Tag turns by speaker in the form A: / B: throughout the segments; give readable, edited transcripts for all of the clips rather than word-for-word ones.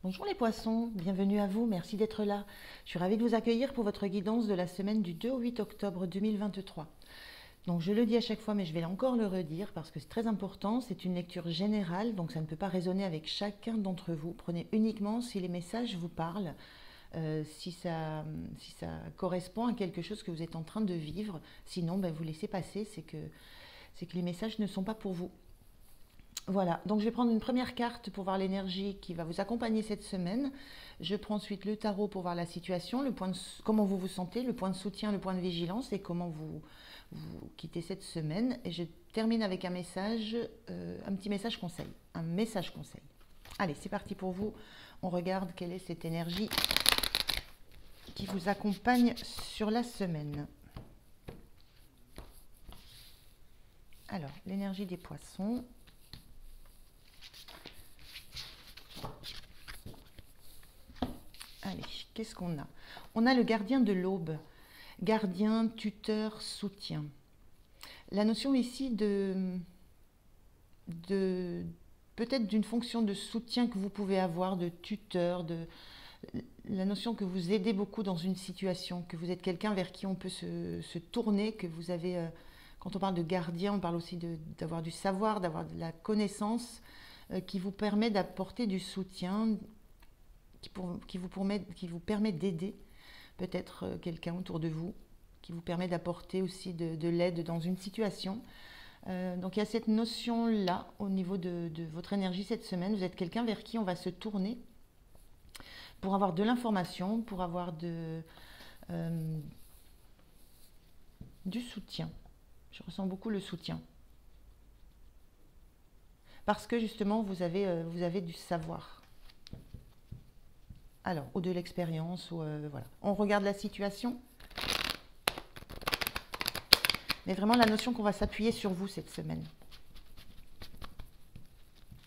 A: Bonjour les poissons, bienvenue à vous, merci d'être là. Je suis ravie de vous accueillir pour votre guidance de la semaine du 2 au 8 octobre 2023. Donc je le dis à chaque fois, mais je vais encore le redire parce que c'est très important, c'est une lecture générale, donc ça ne peut pas résonner avec chacun d'entre vous. Prenez uniquement si les messages vous parlent, si ça correspond à quelque chose que vous êtes en train de vivre. Sinon, vous laissez passer, c'est que les messages ne sont pas pour vous. Voilà, donc je vais prendre une première carte pour voir l'énergie qui va vous accompagner cette semaine. Je prends ensuite le tarot pour voir la situation, comment vous vous sentez, le point de soutien, le point de vigilance et comment vous quittez cette semaine. Et je termine avec un message, un petit message conseil, un message conseil. Allez, c'est parti pour vous. On regarde quelle est cette énergie qui vous accompagne sur la semaine. Alors, l'énergie des poissons. Allez, qu'est-ce qu'on a? On a le gardien de l'aube, gardien, tuteur, soutien. La notion ici peut-être d'une fonction de soutien que vous pouvez avoir, de tuteur, la notion que vous aidez beaucoup dans une situation, que vous êtes quelqu'un vers qui on peut se tourner, que vous avez, quand on parle de gardien, on parle aussi d'avoir du savoir, d'avoir de la connaissance qui vous permet d'apporter du soutien, qui vous permet d'aider peut-être quelqu'un autour de vous, qui vous permet d'apporter aussi de l'aide dans une situation. Donc il y a cette notion-là au niveau de votre énergie cette semaine. Vous êtes quelqu'un vers qui on va se tourner pour avoir de l'information, pour avoir du soutien. Je ressens beaucoup le soutien. Parce que justement, vous avez du savoir. Alors, ou de l'expérience, ou voilà. On regarde la situation. Mais vraiment la notion qu'on va s'appuyer sur vous cette semaine.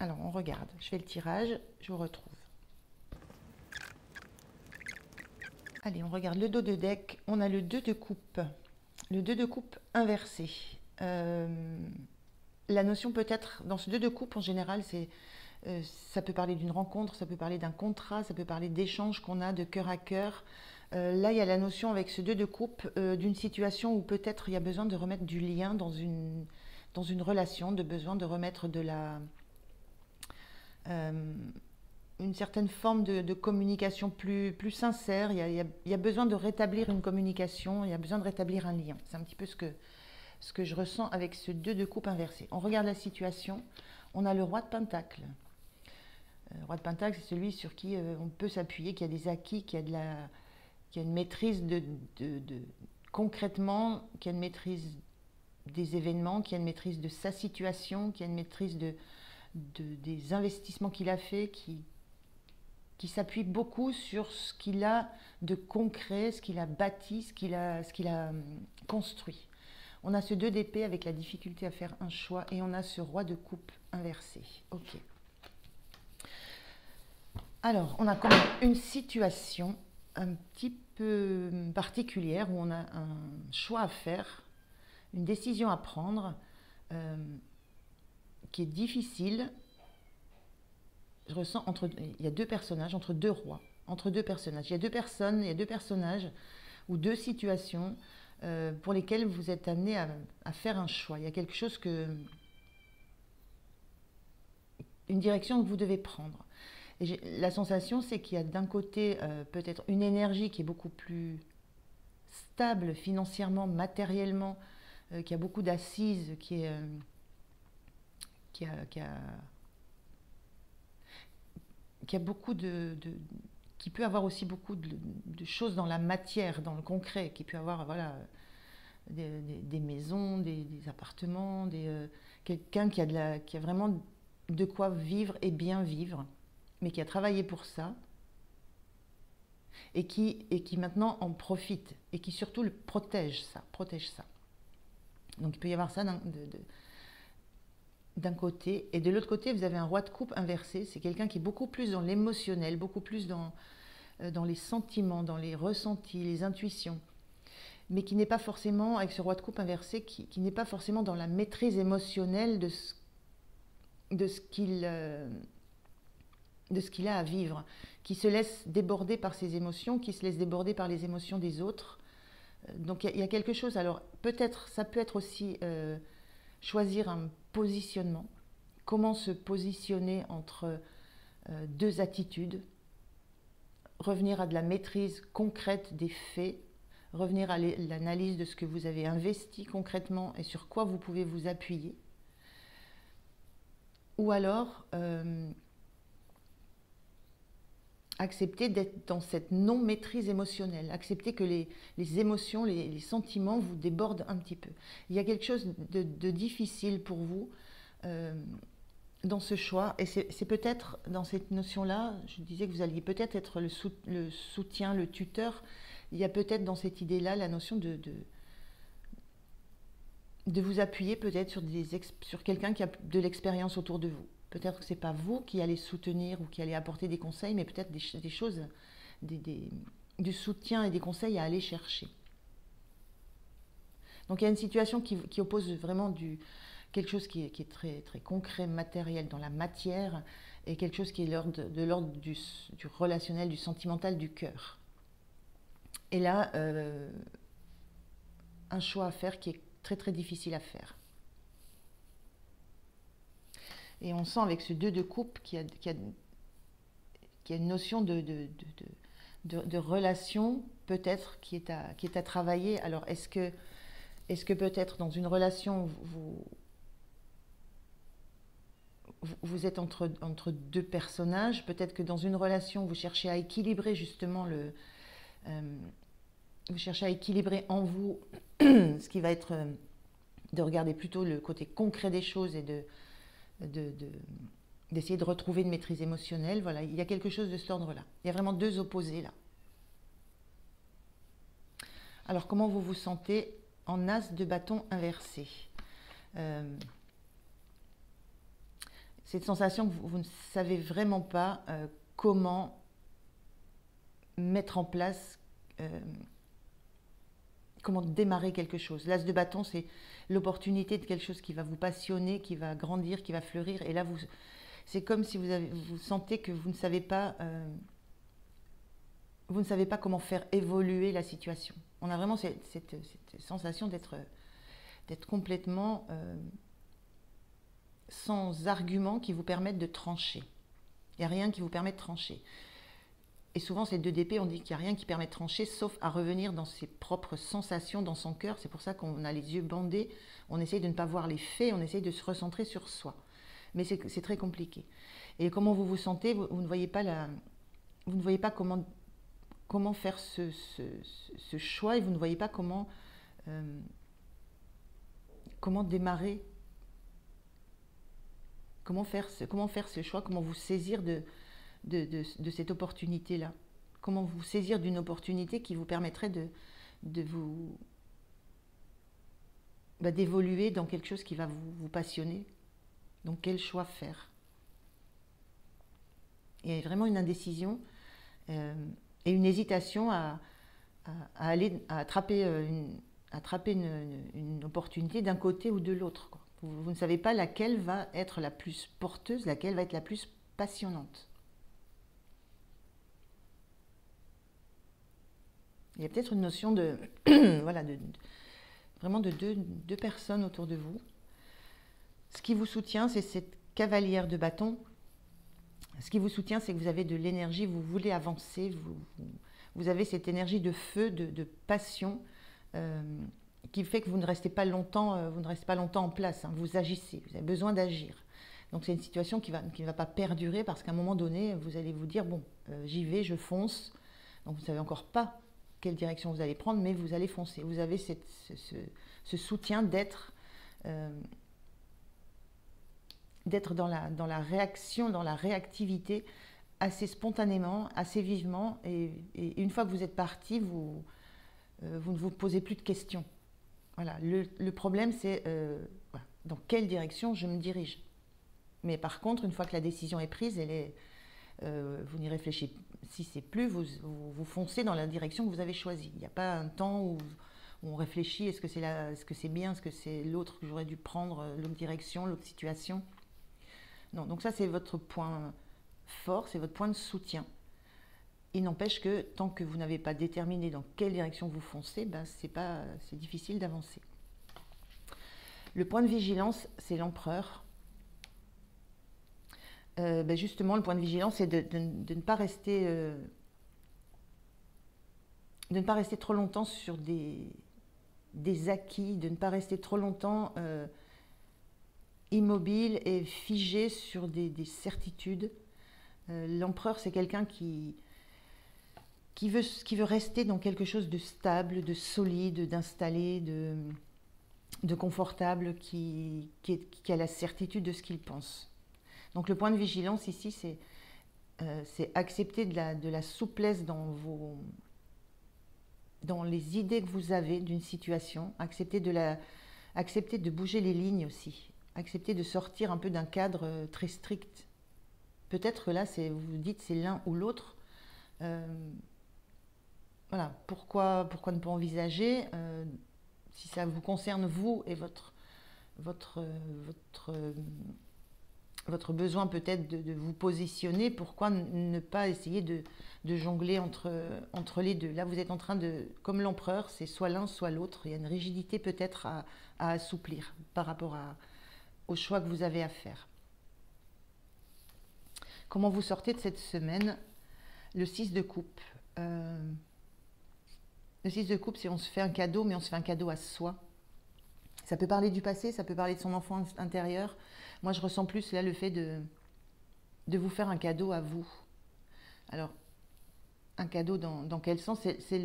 A: Alors, on regarde. Je fais le tirage, je vous retrouve. Allez, on regarde le dos de deck. On a le 2 de coupe. Le 2 de coupe inversé. La notion peut-être, dans ce 2 de coupe en général, ça peut parler d'une rencontre, ça peut parler d'un contrat, ça peut parler d'échanges qu'on a de cœur à cœur. Là, il y a la notion avec ce 2 de coupe d'une situation où peut-être il y a besoin de remettre du lien dans une relation, de besoin de remettre une certaine forme de communication plus sincère. Il y a besoin de rétablir une communication, il y a besoin de rétablir un lien. C'est un petit peu ce que je ressens avec ce 2 de coupe inversé. On regarde la situation. On a le roi de Pentacle. Le roi de Pentacle, c'est celui sur qui on peut s'appuyer, qui a des acquis, qui a une maîtrise concrètement, qui a une maîtrise des événements, qui a une maîtrise de sa situation, qui a une maîtrise des investissements qu'il a fait, qui s'appuie beaucoup sur ce qu'il a de concret, ce qu'il a bâti, ce qu'il a construit. On a ce 2 d'épée avec la difficulté à faire un choix et on a ce roi de coupe inversé. Ok. Alors, on a quand même une situation un petit peu particulière où on a un choix à faire, une décision à prendre qui est difficile. Je ressens il y a 2 personnages, entre 2 rois, entre 2 personnages. Il y a 2 personnes, il y a 2 personnages ou 2 situations pour lesquelles vous êtes amené à faire un choix. Il y a quelque chose une direction que vous devez prendre. Et la sensation, c'est qu'il y a d'un côté peut-être une énergie qui est beaucoup plus stable financièrement, matériellement, qui a beaucoup d'assises, qui a beaucoup qui peut avoir aussi beaucoup de choses dans la matière, dans le concret, qui peut avoir voilà, des maisons, des appartements, quelqu'un qui a vraiment de quoi vivre et bien vivre, mais qui a travaillé pour ça, et qui maintenant en profite, et qui surtout protège ça. Donc il peut y avoir ça d'un côté, et de l'autre côté, vous avez un roi de coupe inversé, c'est quelqu'un qui est beaucoup plus dans l'émotionnel, beaucoup plus dans les sentiments, dans les ressentis, les intuitions, mais qui n'est pas forcément, avec ce roi de coupe inversé, qui n'est pas forcément dans la maîtrise émotionnelle de ce qu'il de ce qu'il a à vivre, qui se laisse déborder par ses émotions, qui se laisse déborder par les émotions des autres. Donc il y a quelque chose, alors peut-être, ça peut être aussi choisir un positionnement, comment se positionner entre deux attitudes, revenir à de la maîtrise concrète des faits, revenir à l'analyse de ce que vous avez investi concrètement et sur quoi vous pouvez vous appuyer. Ou alors, accepter d'être dans cette non-maîtrise émotionnelle, accepter que les émotions, les sentiments vous débordent un petit peu. Il y a quelque chose de difficile pour vous dans ce choix, et c'est peut-être dans cette notion-là, je disais que vous alliez peut-être être le soutien, le tuteur, il y a peut-être dans cette idée-là la notion de vous appuyer peut-être sur quelqu'un qui a de l'expérience autour de vous. Peut-être que ce n'est pas vous qui allez soutenir ou qui allez apporter des conseils, mais peut-être des choses, du soutien et des conseils à aller chercher. Donc il y a une situation qui oppose vraiment quelque chose qui est très, très concret, matériel, dans la matière, et quelque chose qui est de l'ordre du relationnel, du sentimental, du cœur. Et là, un choix à faire qui est très très difficile à faire. Et on sent avec ce 2 de coupe qu'il y a une notion de relation peut-être qui est à travailler. Alors est-ce que peut-être dans une relation vous êtes entre deux personnages, peut-être que dans une relation vous cherchez à équilibrer justement vous cherchez à équilibrer en vous ce qui va être de regarder plutôt le côté concret des choses et d'essayer de retrouver une maîtrise émotionnelle. Voilà, il y a quelque chose de cet ordre-là. Il y a vraiment 2 opposés là. Alors comment vous vous sentez en as de bâton inversé? Cette sensation que vous ne savez vraiment pas comment mettre en place, comment démarrer quelque chose. L'as de bâton, c'est l'opportunité de quelque chose qui va vous passionner, qui va grandir, qui va fleurir. Et là, c'est comme si vous sentez que vous ne savez pas comment faire évoluer la situation. On a vraiment cette sensation d'être complètement sans arguments qui vous permettent de trancher. Il n'y a rien qui vous permet de trancher. Et souvent, ces 2 d'épée, on dit qu'il n'y a rien qui permet de trancher, sauf à revenir dans ses propres sensations, dans son cœur. C'est pour ça qu'on a les yeux bandés, on essaye de ne pas voir les faits, on essaye de se recentrer sur soi. Mais c'est très compliqué. Et comment vous vous sentez, vous ne voyez pas comment faire ce choix, et vous ne voyez pas comment démarrer, comment faire ce choix, comment vous saisir de cette opportunité-là. Comment vous saisir d'une opportunité qui vous permettrait d'évoluer dans quelque chose qui va vous passionner. Donc quel choix faire? Il y a vraiment une indécision et une hésitation à attraper une opportunité d'un côté ou de l'autre. Vous ne savez pas laquelle va être la plus porteuse, laquelle va être la plus passionnante. Il y a peut-être une notion vraiment de deux personnes autour de vous. Ce qui vous soutient, c'est cette cavalière de bâton. Ce qui vous soutient, c'est que vous avez de l'énergie, vous voulez avancer, vous avez cette énergie de feu, de passion, qui fait que vous ne restez pas longtemps en place, hein, vous agissez, vous avez besoin d'agir. Donc c'est une situation qui ne va pas perdurer, parce qu'à un moment donné, vous allez vous dire, bon, j'y vais, je fonce. Donc vous ne savez encore pas quelle direction vous allez prendre, mais vous allez foncer. Vous avez ce soutien d'être dans la réaction, dans la réactivité, assez spontanément, assez vivement. Et une fois que vous êtes parti, vous ne vous posez plus de questions. Voilà. Le problème, c'est dans quelle direction je me dirige. Mais par contre, une fois que la décision est prise, vous n'y réfléchissez plus, vous foncez dans la direction que vous avez choisie. Il n'y a pas un temps où on réfléchit, est-ce que c'est bien, est-ce que c'est l'autre que j'aurais dû prendre, l'autre direction, l'autre situation. Non, donc ça c'est votre point fort, c'est votre point de soutien. Il n'empêche que tant que vous n'avez pas déterminé dans quelle direction vous foncez, ben c'est difficile d'avancer. Le point de vigilance, c'est l'empereur. Justement, le point de vigilance, c'est de ne pas rester, trop longtemps sur des acquis, de ne pas rester trop longtemps immobile et figé sur des certitudes. L'empereur, c'est quelqu'un qui veut rester dans quelque chose de stable, de solide, d'installé, de confortable, qui a la certitude de ce qu'il pense. Donc le point de vigilance ici, c'est accepter de la souplesse dans les idées que vous avez d'une situation, accepter de bouger les lignes aussi, accepter de sortir un peu d'un cadre très strict. Peut-être que là, vous vous dites c'est l'un ou l'autre. Voilà, pourquoi ne pas envisager, si ça vous concerne vous et votre besoin peut-être de vous positionner, pourquoi ne pas essayer de jongler entre les deux. Là, vous êtes en train comme l'empereur, c'est soit l'un, soit l'autre. Il y a une rigidité peut-être à assouplir par rapport au choix que vous avez à faire. Comment vous sortez de cette semaine? Le 6 de coupe. Le 6 de coupe, c'est on se fait un cadeau, mais on se fait un cadeau à soi. Ça peut parler du passé, ça peut parler de son enfant intérieur. Moi, je ressens plus là le fait de vous faire un cadeau à vous. Alors, un cadeau dans quel sens? C'est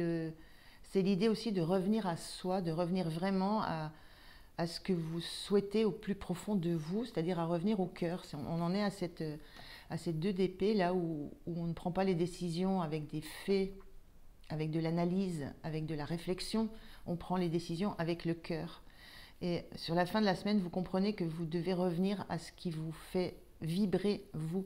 A: l'idée aussi de revenir à soi, de revenir vraiment à ce que vous souhaitez au plus profond de vous, c'est-à-dire à revenir au cœur. On en est à ces 2 d'épée, là où on ne prend pas les décisions avec des faits, avec de l'analyse, avec de la réflexion. On prend les décisions avec le cœur. Et sur la fin de la semaine, vous comprenez que vous devez revenir à ce qui vous fait vibrer, vous.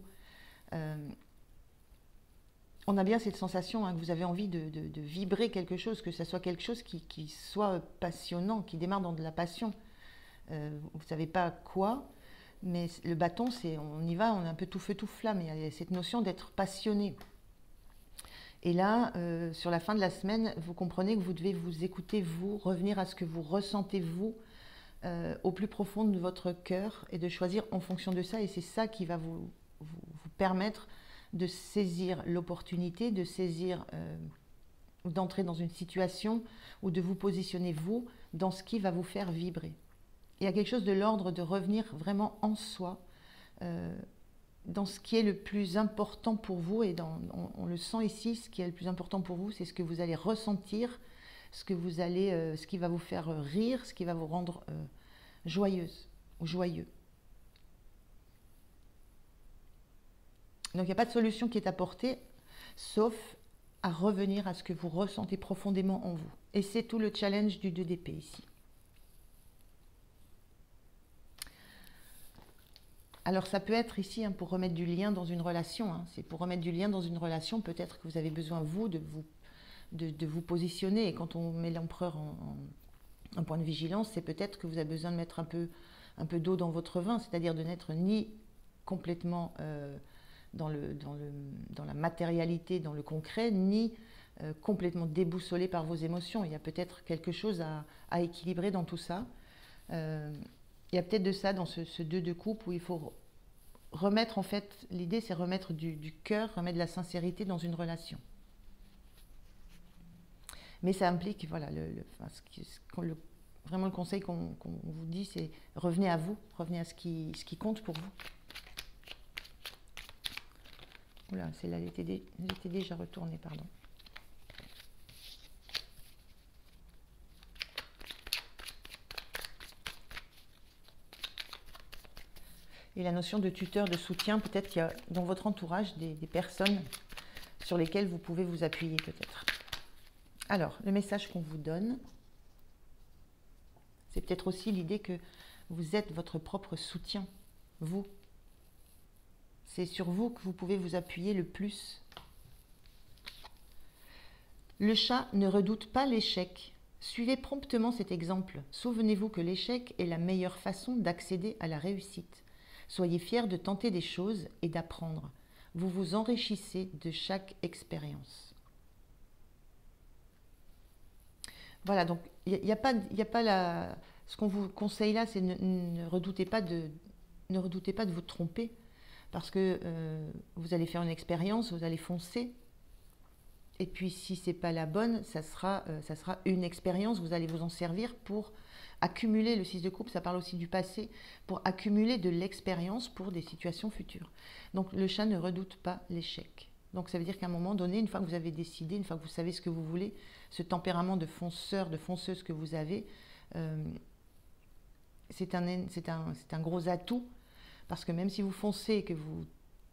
A: On a bien cette sensation que vous avez envie de vibrer quelque chose, que ce soit quelque chose qui soit passionnant, qui démarre dans de la passion. Vous ne savez pas quoi, mais le bâton, on y va, on est un peu tout feu, tout flamme. Il y a cette notion d'être passionné. Et là, sur la fin de la semaine, vous comprenez que vous devez vous écouter, vous, revenir à ce que vous ressentez, vous, au plus profond de votre cœur, et de choisir en fonction de ça. Et c'est ça qui va vous permettre de saisir l'opportunité, d'entrer dans une situation ou de vous positionner, vous, dans ce qui va vous faire vibrer. Il y a quelque chose de l'ordre de revenir vraiment en soi, dans ce qui est le plus important pour vous, et on le sent ici, ce qui est le plus important pour vous, c'est ce que vous allez ressentir, ce qui va vous faire rire, ce qui va vous rendre joyeuse ou joyeux. Donc il n'y a pas de solution qui est apportée, sauf à revenir à ce que vous ressentez profondément en vous. Et c'est tout le challenge du 2 d'épée ici. Alors ça peut être ici pour remettre du lien dans une relation. C'est pour remettre du lien dans une relation, peut-être que vous avez besoin, vous, de vous positionner. Et quand on met l'empereur en point de vigilance, c'est peut-être que vous avez besoin de mettre un peu d'eau dans votre vin, c'est-à-dire de n'être ni complètement dans la matérialité, dans le concret, ni complètement déboussolé par vos émotions. Il y a peut-être quelque chose à équilibrer dans tout ça. Il y a peut-être de ça dans ce 2 de coupe où il faut remettre, en fait, l'idée c'est remettre du cœur, remettre de la sincérité dans une relation. Mais ça implique, voilà, vraiment le conseil qu'on vous dit, c'est revenez à vous, revenez à ce qui compte pour vous. Oula, celle-là, elle était déjà retournée, pardon. Et la notion de tuteur, de soutien, peut-être qu'il y a dans votre entourage des personnes sur lesquelles vous pouvez vous appuyer peut-être. Alors, le message qu'on vous donne, c'est peut-être aussi l'idée que vous êtes votre propre soutien, vous. C'est sur vous que vous pouvez vous appuyer le plus. Le chat ne redoute pas l'échec. Suivez promptement cet exemple. Souvenez-vous que l'échec est la meilleure façon d'accéder à la réussite. Soyez fiers de tenter des choses et d'apprendre. vous vous enrichissez de chaque expérience. Voilà, donc il n'y a, y a pas la... Ce qu'on vous conseille là, c'est ne redoutez pas ne redoutez pas de vous tromper, parce que vous allez faire une expérience, vous allez foncer, et puis si c'est pas la bonne, ça sera une expérience, vous allez vous en servir pour accumuler, le 6 de coupe, ça parle aussi du passé, pour accumuler de l'expérience pour des situations futures. Donc le chat ne redoute pas l'échec. Donc ça veut dire qu'à un moment donné, une fois que vous avez décidé, une fois que vous savez ce que vous voulez, ce tempérament de fonceur, de fonceuse que vous avez, c'est un gros atout, parce que même si vous foncez et que vous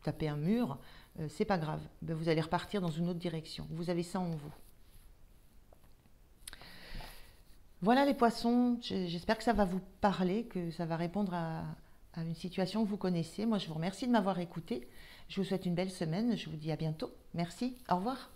A: tapez un mur, c'est pas grave, ben, vous allez repartir dans une autre direction. Vous avez ça en vous. Voilà les poissons, j'espère que ça va vous parler, que ça va répondre à une situation que vous connaissez. Moi, je vous remercie de m'avoir écouté. Je vous souhaite une belle semaine. Je vous dis à bientôt. Merci. Au revoir.